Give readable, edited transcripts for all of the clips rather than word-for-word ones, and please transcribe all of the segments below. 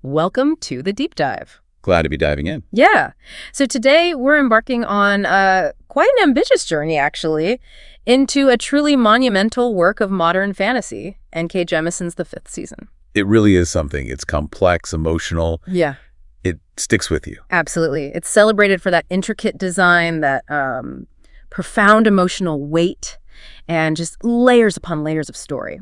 Welcome to the deep dive. Glad to be diving in. Yeah. So today we're embarking on quite an ambitious journey, actually, into a truly monumental work of modern fantasy, N.K. Jemisin's The Fifth Season. It really is something. It's complex, emotional. Yeah. It sticks with you. Absolutely. It's celebrated for that intricate design, that profound emotional weight, and just layers upon layers of story.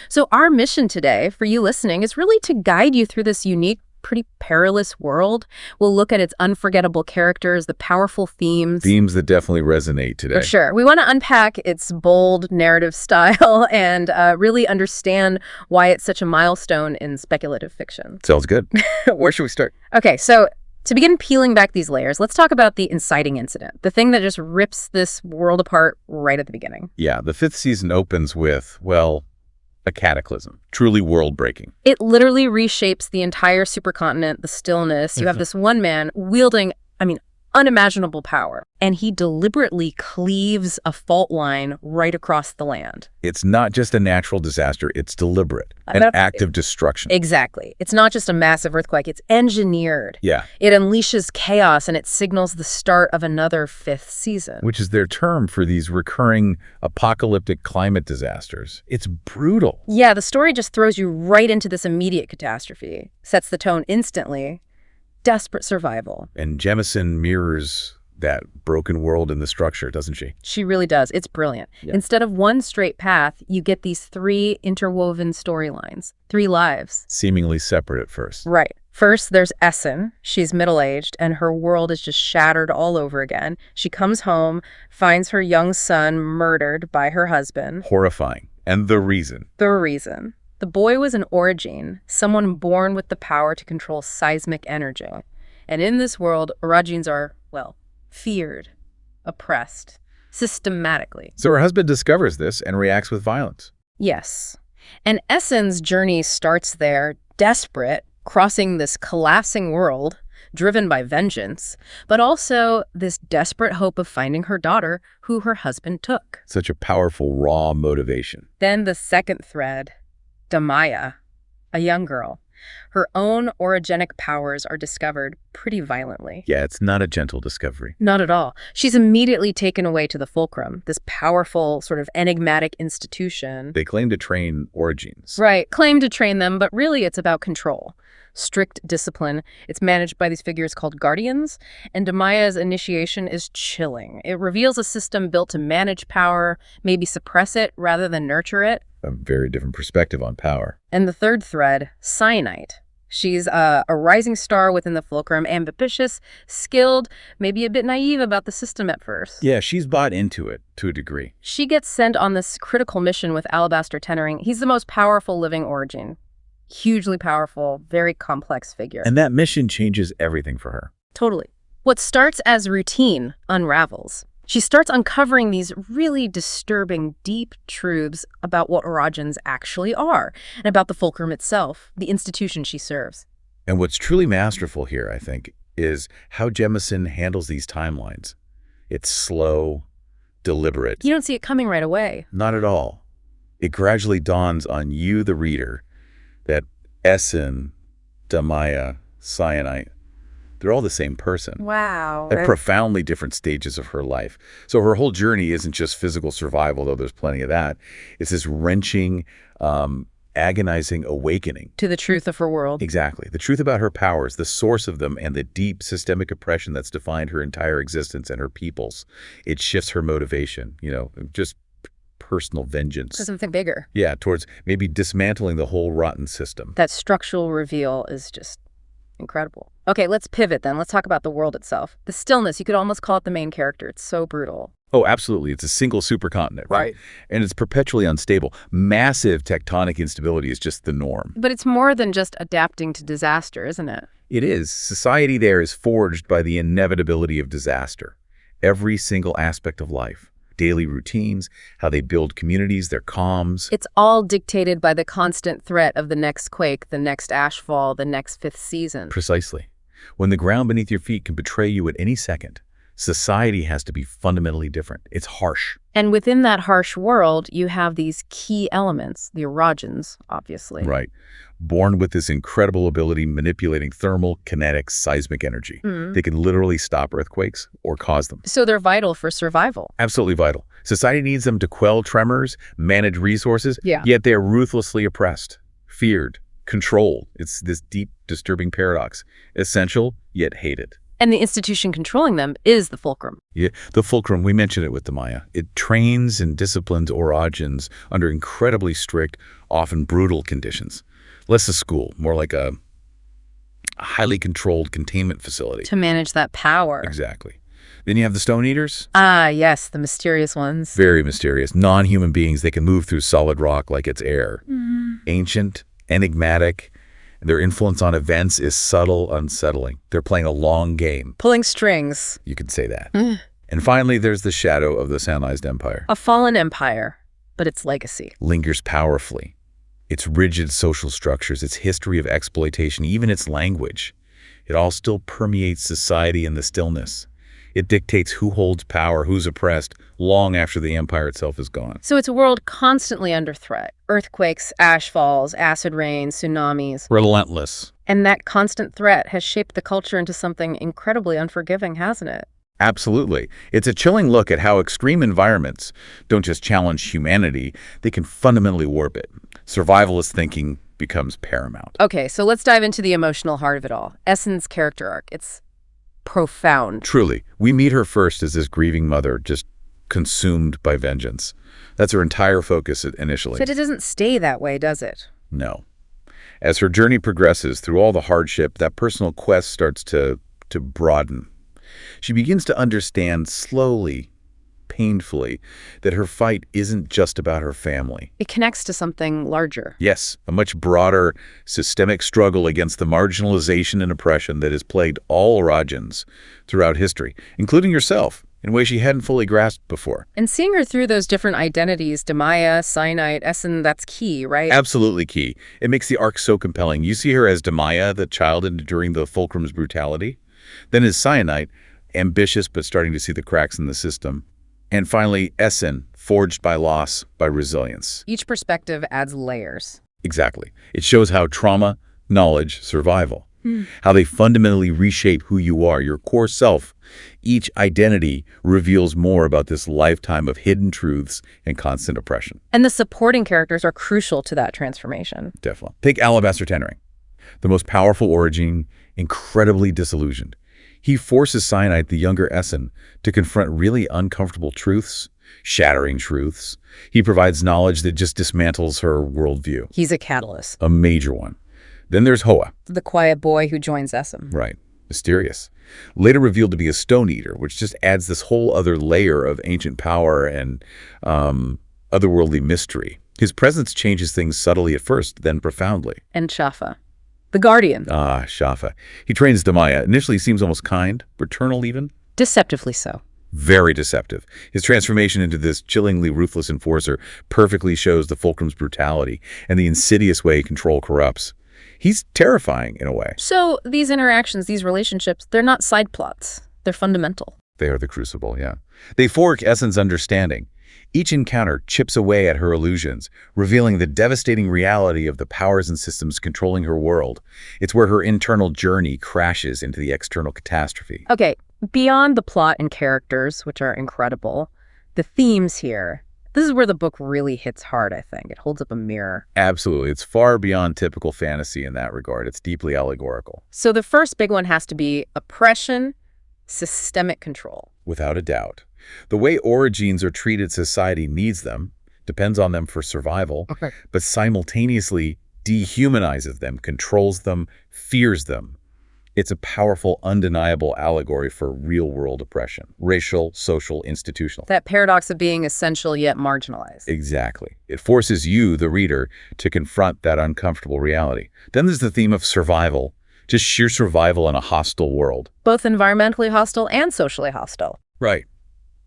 So our mission today, for you listening, is really to guide you through this unique, pretty perilous world. We'll look at its unforgettable characters, the powerful themes. Themes that definitely resonate today. For sure. We want to unpack its bold narrative style and really understand why it's such a milestone in speculative fiction. Sounds good. Where should we start? Okay, so to begin peeling back these layers, let's talk about the inciting incident, the thing that just rips this world apart right at the beginning. Yeah, the fifth season opens with, well, a cataclysm, truly world-breaking. It literally reshapes the entire supercontinent, the Stillness. You have this one man wielding, unimaginable power, and he deliberately cleaves a fault line right across the land. It's not just a natural disaster, it's deliberate, an act of destruction. Exactly. It's not just a massive earthquake, it's engineered. Yeah. It unleashes chaos, and it signals the start of another fifth season. Which is their term for these recurring apocalyptic climate disasters. It's brutal. Yeah, the story just throws you right into this immediate catastrophe, sets the tone instantly. Desperate survival. And Jemisin mirrors that broken world in the structure, doesn't she? She really does. It's brilliant. Yeah. Instead of one straight path, you get these three interwoven storylines, three lives. Seemingly separate at first. Right. First, there's Essun. She's middle-aged, and her world is just shattered all over again. She comes home, finds her young son murdered by her husband. Horrifying. And the reason. The reason. The boy was an orogene, someone born with the power to control seismic energy. And in this world, orogenes are, well, feared, oppressed, systematically. So her husband discovers this and reacts with violence. Yes. And Essun's journey starts there, desperate, crossing this collapsing world, driven by vengeance, but also this desperate hope of finding her daughter, who her husband took. Such a powerful, raw motivation. Then the second thread, Damaya, a young girl. Her own orogenic powers are discovered pretty violently. Yeah, it's not a gentle discovery. Not at all. She's immediately taken away to the Fulcrum, this powerful, sort of enigmatic institution. They claim to train orogenes. Right, claim to train them, but really it's about control. Strict discipline. It's managed by these figures called guardians, and Damaya's initiation is chilling. It reveals a system built to manage power, maybe suppress it rather than nurture it. A very different perspective on power. And the third thread, Cyanite. She's a rising star within the Fulcrum, ambitious, skilled, maybe a bit naive about the system at first. Yeah, she's bought into it to a degree. She gets sent on this critical mission with Alabaster Tenoring. He's the most powerful living orogene. Hugely powerful, very complex figure. And that mission changes everything for her. Totally. What starts as routine unravels. She starts uncovering these really disturbing, deep truths about what orogens actually are, and about the Fulcrum itself, the institution she serves. And what's truly masterful here, I think, is how Jemisin handles these timelines. It's slow, deliberate. You don't see it coming right away. Not at all. It gradually dawns on you, the reader, that Essun, Damaya, Cyanite, they're all the same person. Wow. At profoundly different stages of her life. So her whole journey isn't just physical survival, though there's plenty of that. It's this wrenching, agonizing awakening. To the truth of her world. Exactly. The truth about her powers, the source of them, and the deep systemic oppression that's defined her entire existence and her people's. It shifts her motivation, just personal vengeance. To something bigger. Yeah, towards maybe dismantling the whole rotten system. That structural reveal is just incredible. Okay, let's pivot then. Let's talk about the world itself. The Stillness, you could almost call it the main character. It's so brutal. Oh, absolutely. It's a single supercontinent, right? And it's perpetually unstable. Massive tectonic instability is just the norm. But it's more than just adapting to disaster, isn't it? It is. Society there is forged by the inevitability of disaster. Every single aspect of life. Daily routines, how they build communities, their comms. It's all dictated by the constant threat of the next quake, the next ashfall, the next fifth season. Precisely. When the ground beneath your feet can betray you at any second, Society has to be fundamentally different. It's harsh. And within that harsh world, you have these key elements, the orogens, obviously. Right. Born with this incredible ability manipulating thermal, kinetic, seismic energy. They can literally stop earthquakes or cause them. So they're vital for survival. Absolutely vital. Society needs them to quell tremors, manage resources, yet they're ruthlessly oppressed, feared, controlled. It's this deep, disturbing paradox. Essential, yet hated. And the institution controlling them is the fulcrum. Yeah, the fulcrum, we mentioned it with the Maya. It trains and disciplines orogens under incredibly strict, often brutal conditions. Less a school, more like a highly controlled containment facility. To manage that power. Exactly. Then you have the Stone Eaters. Ah, yes, the mysterious ones. Very mysterious. Non-human beings. They can move through solid rock like it's air. Ancient, enigmatic. Their influence on events is subtle, unsettling. They're playing a long game. Pulling strings. You could say that. And finally, there's the shadow of the Samized Empire. A fallen empire, but its legacy. Lingers powerfully. Its rigid social structures, its history of exploitation, even its language. It all still permeates society in the stillness. It dictates who holds power, who's oppressed, long after the empire itself is gone. So it's a world constantly under threat. Earthquakes, ash falls, acid rain, tsunamis. Relentless. And that constant threat has shaped the culture into something incredibly unforgiving, hasn't it? Absolutely. It's a chilling look at how extreme environments don't just challenge humanity, they can fundamentally warp it. Survivalist thinking becomes paramount. Okay, so let's dive into the emotional heart of it all. Essun's character arc. It's profound. Truly. We meet her first as this grieving mother, just consumed by vengeance. That's her entire focus initially. But it doesn't stay that way, does it? No. As her journey progresses through all the hardship, that personal quest starts to broaden. She begins to understand slowly, painfully, that her fight isn't just about her family. It connects to something larger. Yes, a much broader systemic struggle against the marginalization and oppression that has plagued all orogens throughout history, including herself, in ways she hadn't fully grasped before. And seeing her through those different identities, Demaya, Cyanite, Essun, that's key, right? Absolutely key. It makes the arc so compelling. You see her as Demaya, the child enduring the fulcrum's brutality, then as Cyanite, ambitious but starting to see the cracks in the system, and finally Essun, forged by loss, by resilience. Each perspective adds layers. Exactly. It shows how trauma, knowledge, survival, how they fundamentally reshape who you are, your core self. Each identity reveals more about this lifetime of hidden truths and constant oppression. And the supporting characters are crucial to that transformation. Definitely. Take Alabaster Tenoring, the most powerful orogene, incredibly disillusioned. He forces Cyanite, the younger Essun, to confront really uncomfortable truths, shattering truths. He provides knowledge that just dismantles her worldview. He's a catalyst. A major one. Then there's Hoa. The quiet boy who joins Essun. Right. Mysterious. Later revealed to be a Stone Eater, which just adds this whole other layer of ancient power and otherworldly mystery. His presence changes things subtly at first, then profoundly. And Shafa, the guardian. Ah, Shafa. He trains Demaya. Initially seems almost kind, paternal even. Deceptively so. Very deceptive. His transformation into this chillingly ruthless enforcer perfectly shows the fulcrum's brutality and the insidious way control corrupts. He's terrifying in a way. So these interactions, these relationships, they're not side plots. They're fundamental. They are the crucible, yeah. They fork Essun's understanding. Each encounter chips away at her illusions, revealing the devastating reality of the powers and systems controlling her world. It's where her internal journey crashes into the external catastrophe. Okay, beyond the plot and characters, which are incredible, the themes here, this is where the book really hits hard, I think. It holds up a mirror. Absolutely. It's far beyond typical fantasy in that regard. It's deeply allegorical. So the first big one has to be oppression, systemic control. Without a doubt. The way orogenes are treated, society needs them, depends on them for survival, but simultaneously dehumanizes them, controls them, fears them. It's a powerful, undeniable allegory for real-world oppression, racial, social, institutional. That paradox of being essential yet marginalized. Exactly. It forces you, the reader, to confront that uncomfortable reality. Then there's the theme of survival, just sheer survival in a hostile world. Both environmentally hostile and socially hostile. Right.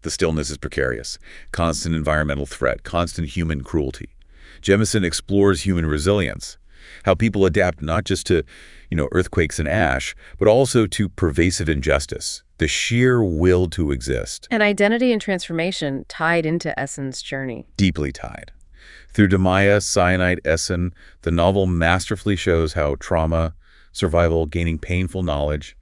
The stillness is precarious. Constant environmental threat, constant human cruelty. Jemisin explores human resilience, how people adapt not just to, earthquakes and ash, but also to pervasive injustice, the sheer will to exist. And identity and transformation tied into Essun's journey. Deeply tied. Through Demaya, Cyanide, Essun, the novel masterfully shows how trauma, survival, gaining painful knowledge,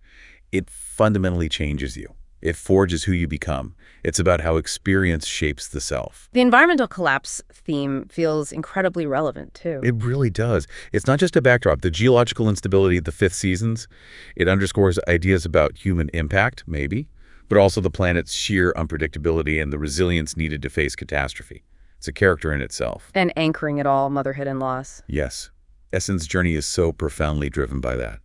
it fundamentally changes you. It forges who you become. It's about how experience shapes the self. The environmental collapse theme feels incredibly relevant, too. It really does. It's not just a backdrop. The geological instability of the 5th seasons, it underscores ideas about human impact, maybe, but also the planet's sheer unpredictability and the resilience needed to face catastrophe. It's a character in itself. And anchoring it all, motherhood and loss. Yes. Essun's journey is so profoundly driven by that.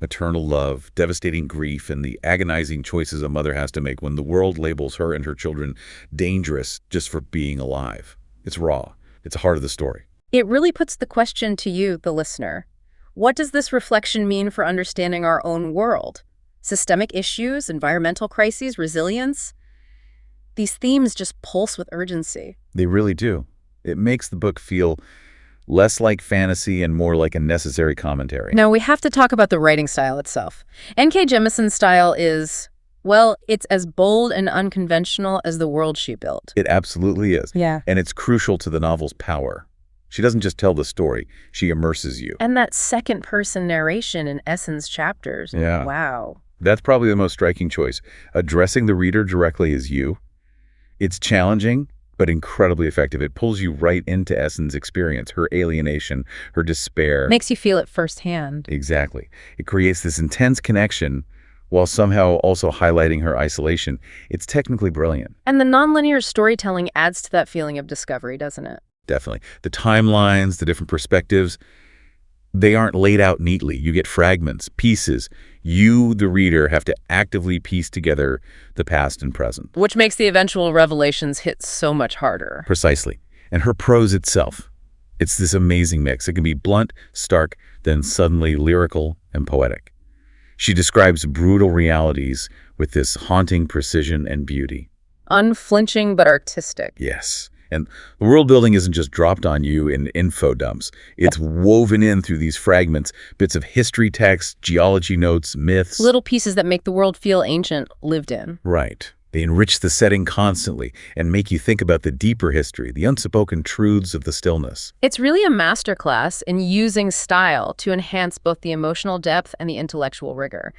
Maternal love, devastating grief, and the agonizing choices a mother has to make when the world labels her and her children dangerous just for being alive. It's raw. It's the heart of the story. It really puts the question to you, the listener. What does this reflection mean for understanding our own world? Systemic issues, environmental crises, resilience? These themes just pulse with urgency. They really do. It makes the book feel less like fantasy and more like a necessary commentary. Now, we have to talk about the writing style itself. N.K. Jemisin's style is, well, it's as bold and unconventional as the world she built. It absolutely is. Yeah. And it's crucial to the novel's power. She doesn't just tell the story, she immerses you. And that second-person narration in Essun's chapters. Yeah. Wow. That's probably the most striking choice. Addressing the reader directly as you. It's challenging, but incredibly effective. It pulls you right into Essun's experience, her alienation, her despair. Makes you feel it firsthand. Exactly. It creates this intense connection while somehow also highlighting her isolation. It's technically brilliant. And the nonlinear storytelling adds to that feeling of discovery, doesn't it? Definitely. The timelines, the different perspectives, they aren't laid out neatly. You get fragments, pieces. You, the reader, have to actively piece together the past and present. Which makes the eventual revelations hit so much harder. Precisely. And her prose itself, it's this amazing mix. It can be blunt, stark, then suddenly lyrical and poetic. She describes brutal realities with this haunting precision and beauty. Unflinching but artistic. Yes. And the world building isn't just dropped on you in info dumps. It's woven in through these fragments, bits of history text, geology notes, myths. Little pieces that make the world feel ancient, lived in. Right. They enrich the setting constantly and make you think about the deeper history, the unspoken truths of the stillness. It's really a masterclass in using style to enhance both the emotional depth and the intellectual rigor.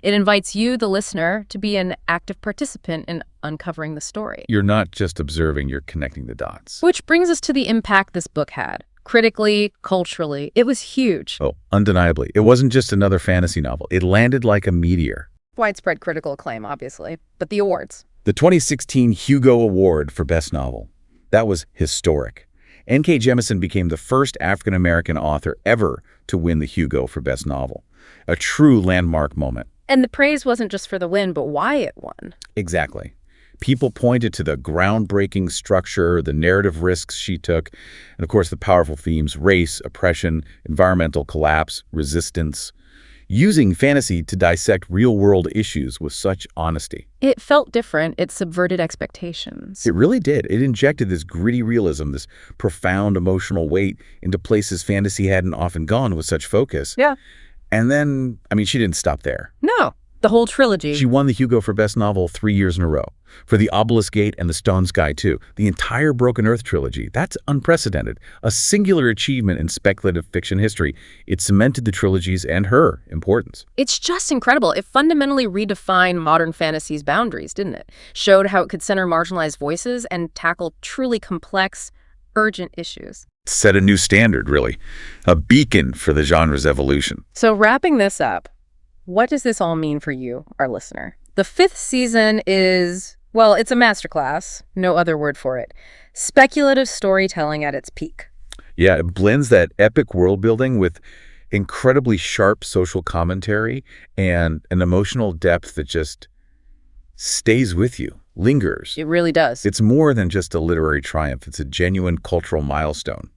It invites you, the listener, to be an active participant in uncovering the story. You're not just observing, you're connecting the dots. Which brings us to the impact this book had. Critically, culturally, it was huge. Oh, undeniably. It wasn't just another fantasy novel. It landed like a meteor. Widespread critical acclaim, obviously, but the awards. The 2016 Hugo Award for Best Novel. That was historic. N.K. Jemisin became the first African-American author ever to win the Hugo for Best Novel. A true landmark moment. And the praise wasn't just for the win, but why it won. Exactly. People pointed to the groundbreaking structure, the narrative risks she took, and of course the powerful themes: race, oppression, environmental collapse, resistance. Using fantasy to dissect real-world issues with such honesty. It felt different. It subverted expectations. It really did. It injected this gritty realism, this profound emotional weight into places fantasy hadn't often gone with such focus. Yeah. And then, she didn't stop there. No. The whole trilogy. She won the Hugo for Best Novel 3 years in a row. For The Obelisk Gate and The Stone Sky, too. The entire Broken Earth trilogy. That's unprecedented. A singular achievement in speculative fiction history. It cemented the trilogies and her importance. It's just incredible. It fundamentally redefined modern fantasy's boundaries, didn't it? Showed how it could center marginalized voices and tackle truly complex, urgent issues. Set a new standard, really. A beacon for the genre's evolution. So wrapping this up, what does this all mean for you, our listener? The 5th season is, well, it's a masterclass, no other word for it. Speculative storytelling at its peak. Yeah, it blends that epic world building with incredibly sharp social commentary and an emotional depth that just stays with you, lingers. It really does. It's more than just a literary triumph. It's a genuine cultural milestone.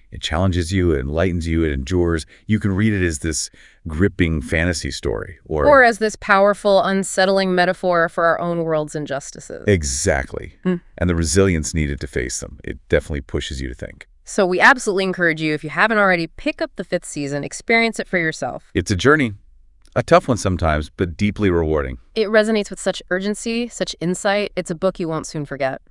It challenges you, it enlightens you, it endures. You can read it as this gripping fantasy story. Or as this powerful, unsettling metaphor for our own world's injustices. Exactly. And the resilience needed to face them. It definitely pushes you to think. So we absolutely encourage you, if you haven't already, pick up the 5th season, experience it for yourself. It's a journey. A tough one sometimes, but deeply rewarding. It resonates with such urgency, such insight. It's a book you won't soon forget.